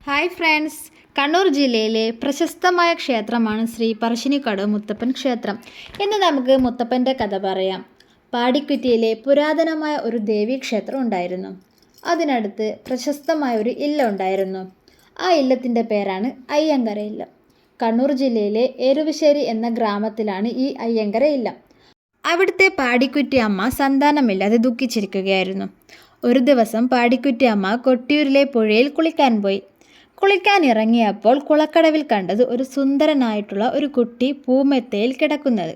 Hi friends, Kannur ജില്ലയിലെ പ്രശസ്തമായ ക്ഷേത്രമാണ് ശ്രീ പറശ്ശിനിക്കടവ് മുത്തപ്പൻ ക്ഷേത്രം. ഇന്ന് നമുക്ക് മുത്തപ്പൻ്റെ കഥ പറയാം. പാടിക്കുറ്റിയിലെ പുരാതനമായ ഒരു ദേവീക്ഷേത്രം ഉണ്ടായിരുന്നു. അതിനടുത്ത് പ്രശസ്തമായ ഒരു ഇല്ലം ഉണ്ടായിരുന്നു. ആ ഇല്ലത്തിൻ്റെ പേരാണ് അയ്യങ്കര ഇല്ലം. കണ്ണൂർ ജില്ലയിലെ എരുവശ്ശേരി എന്ന ഗ്രാമത്തിലാണ് ഈ അയ്യങ്കര ഇല്ലം. അവിടുത്തെ പാടിക്കുറ്റി അമ്മ സന്താനമില്ലാതെ ദുഃഖിച്ചിരിക്കുകയായിരുന്നു. ഒരു ദിവസം പാടിക്കുറ്റി അമ്മ കൊട്ടിയൂരിലെ പുഴയിൽ കുളിക്കാൻ പോയി. കുളിക്കാനിറങ്ങിയപ്പോൾ കുളക്കടവിൽ കണ്ടത് ഒരു സുന്ദരനായിട്ടുള്ള ഒരു കുട്ടി പൂമെത്തയിൽ കിടക്കുന്നത്.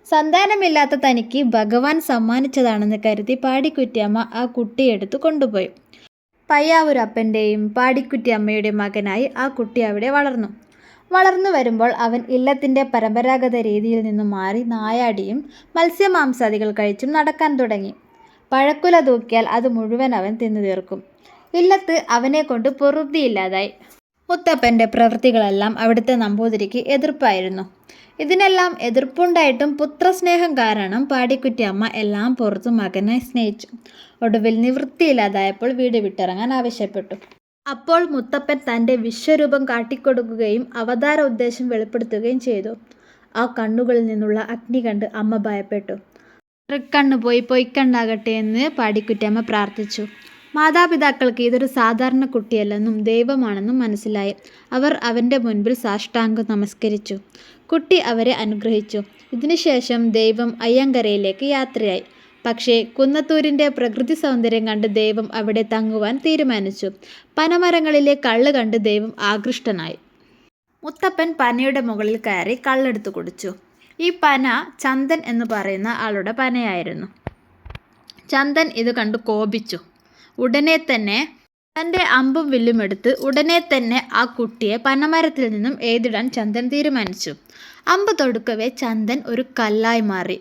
സന്താനമില്ലാത്ത തനിക്ക് ഭഗവാൻ സമ്മാനിച്ചതാണെന്ന് കരുതി പാടിക്കുറ്റിയമ്മ ആ കുട്ടിയെടുത്ത് കൊണ്ടുപോയി. പയ്യാവൂരപ്പൻ്റെയും പാടിക്കുറ്റിയമ്മയുടെയും മകനായി ആ കുട്ടി അവിടെ വളർന്നു വരുമ്പോൾ അവൻ ഇല്ലത്തിൻ്റെ പരമ്പരാഗത രീതിയിൽ നിന്നും മാറി നായാടിയും മത്സ്യമാംസാദികൾ കഴിച്ചും നടക്കാൻ തുടങ്ങി. പഴക്കുല തൂക്കിയാൽ അത് മുഴുവൻ അവൻ തിന്നു തീർക്കും. ഇല്ലത്ത് അവനെ കൊണ്ട് പൊറുതിയില്ലാതായി. മുത്തപ്പൻ്റെ പ്രവൃത്തികളെല്ലാം അവിടുത്തെ നമ്പൂതിരിക്ക് എതിർപ്പായിരുന്നു. ഇതിനെല്ലാം എതിർപ്പുണ്ടായിട്ടും പുത്രസ്നേഹം കാരണം പാടിക്കുറ്റിയമ്മ എല്ലാം പുറത്തു മകനെ സ്നേഹിച്ചു. ഒടുവിൽ നിവൃത്തിയില്ലാതായപ്പോൾ വീട് വിട്ടിറങ്ങാൻ ആവശ്യപ്പെട്ടു. അപ്പോൾ മുത്തപ്പൻ തൻ്റെ വിശ്വരൂപം കാട്ടിക്കൊടുക്കുകയും അവതാര ഉദ്ദേശം വെളിപ്പെടുത്തുകയും ചെയ്തു. ആ കണ്ണുകളിൽ നിന്നുള്ള അഗ്നി കണ്ട് അമ്മ ഭയപ്പെട്ടു. തൃക്കണ്ണു പോയി പൊയ്ക്കണ്ണാകട്ടെ എന്ന് പാടിക്കുറ്റിയമ്മ പ്രാർത്ഥിച്ചു. മാതാപിതാക്കൾക്ക് ഇതൊരു സാധാരണ കുട്ടിയല്ലെന്നും ദൈവമാണെന്നും മനസ്സിലായി. അവർ അവൻ്റെ മുൻപിൽ സാഷ്ടാംഗം നമസ്കരിച്ചു. കുട്ടി അവരെ അനുഗ്രഹിച്ചു. ഇതിനുശേഷം ദൈവം അയ്യങ്കരയിലേക്ക് യാത്രയായി. പക്ഷേ കുന്നത്തൂരിൻ്റെ പ്രകൃതി സൗന്ദര്യം കണ്ട് ദൈവം അവിടെ തങ്ങുവാൻ തീരുമാനിച്ചു. പനമരങ്ങളിലെ കള്ള് കണ്ട് ദൈവം ആകൃഷ്ടനായി. മുത്തപ്പൻ പനയുടെ മുകളിൽ കയറി കള്ളെടുത്ത് കുടിച്ചു. ഈ പന ചന്ദൻ എന്ന് പറയുന്ന ആളുടെ പനയായിരുന്നു. ചന്ദൻ ഇത് കണ്ട് കോപിച്ചു. ഉടനെ തന്നെ തൻ്റെ അമ്പും വില്ലും എടുത്ത് ഉടനെ തന്നെ ആ കുട്ടിയെ പനമരത്തിൽ നിന്നും എയ്തിടാൻ ചന്ദൻ തീരുമാനിച്ചു. അമ്പ് തൊടുക്കവേ ചന്ദൻ ഒരു കല്ലായി മാറി.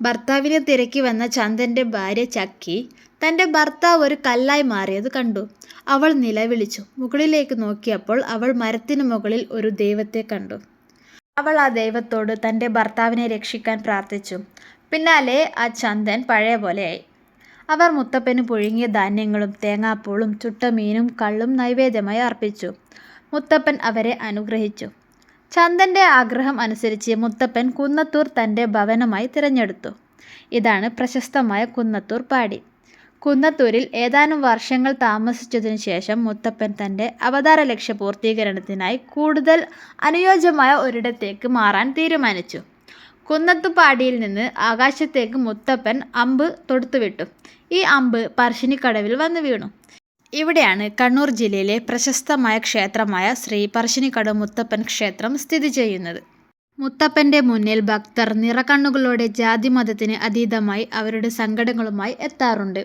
ഭർത്താവിനെ തിരക്കി വന്ന ചന്ദൻ്റെ ഭാര്യ ചക്കി തൻ്റെ ഭർത്താവ് ഒരു കല്ലായി മാറിയത് കണ്ടു. അവൾ നിലവിളിച്ചു. മുകളിലേക്ക് നോക്കിയപ്പോൾ അവൾ മരത്തിനു മുകളിൽ ഒരു ദൈവത്തെ കണ്ടു. അവൾ ആ ദൈവത്തോട് തൻ്റെ ഭർത്താവിനെ രക്ഷിക്കാൻ പ്രാർത്ഥിച്ചു. പിന്നാലെ ആ ചന്ദൻ പഴയ പോലെയായി. അവർ മുത്തപ്പന് പുഴുങ്ങിയ ധാന്യങ്ങളും തേങ്ങാപ്പൂളും ചുട്ട മീനും കള്ളും നൈവേദ്യമായി അർപ്പിച്ചു. മുത്തപ്പൻ അവരെ അനുഗ്രഹിച്ചു. ചന്ദൻ്റെ ആഗ്രഹം അനുസരിച്ച് മുത്തപ്പൻ കുന്നത്തൂർ തൻ്റെ ഭവനമായി തിരഞ്ഞെടുത്തു. ഇതാണ് പ്രശസ്തമായ കുന്നത്തൂർ പാടി. കുന്നത്തൂരിൽ ഏതാനും വർഷങ്ങൾ താമസിച്ചതിനു ശേഷം മുത്തപ്പൻ തൻ്റെ അവതാര ലക്ഷ്യ പൂർത്തീകരണത്തിനായി കൂടുതൽ അനുയോജ്യമായ ഒരിടത്തേക്ക് മാറാൻ തീരുമാനിച്ചു. കുന്നത്തുപാടിയിൽ നിന്ന് ആകാശത്തേക്ക് മുത്തപ്പൻ അമ്പ് തൊടുത്തുവിട്ടു. ഈ അമ്പ് പറശ്ശിനിക്കടവിൽ വന്നു വീണു. ഇവിടെയാണ് കണ്ണൂർ ജില്ലയിലെ പ്രശസ്തമായ ക്ഷേത്രമായ ശ്രീ പറശ്ശിനിക്കടവ് മുത്തപ്പൻ ക്ഷേത്രം സ്ഥിതി ചെയ്യുന്നത്. മുത്തപ്പൻ്റെ മുന്നിൽ ഭക്തർ നിറകണ്ണുകളോടെ ജാതിമതത്തിന് അതീതമായി അവരുടെ സങ്കടങ്ങളുമായി എത്താറുണ്ട്.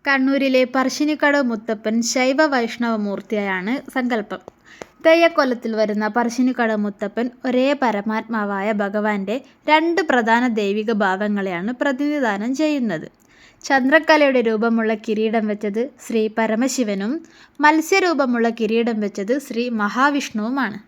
കണ്ണൂരിലെ പറശ്ശിനിക്കടവ് മുത്തപ്പൻ ശൈവ വൈഷ്ണവ മൂർത്തിയായാണ് സങ്കല്പം. തെയ്യക്കൊലത്തിൽ വരുന്ന പറശ്ശിനിക്കടവ് മുത്തപ്പൻ ഒരേ പരമാത്മാവായ ഭഗവാന്റെ രണ്ട് പ്രധാന ദൈവിക ഭാവങ്ങളെയാണ് പ്രതിനിധാനം ചെയ്യുന്നത്. ചന്ദ്രക്കലയുടെ രൂപമുള്ള കിരീടം വെച്ചത് ശ്രീ പരമശിവനും മത്സ്യരൂപമുള്ള കിരീടം വെച്ചത് ശ്രീ മഹാവിഷ്ണുവുമാണ്.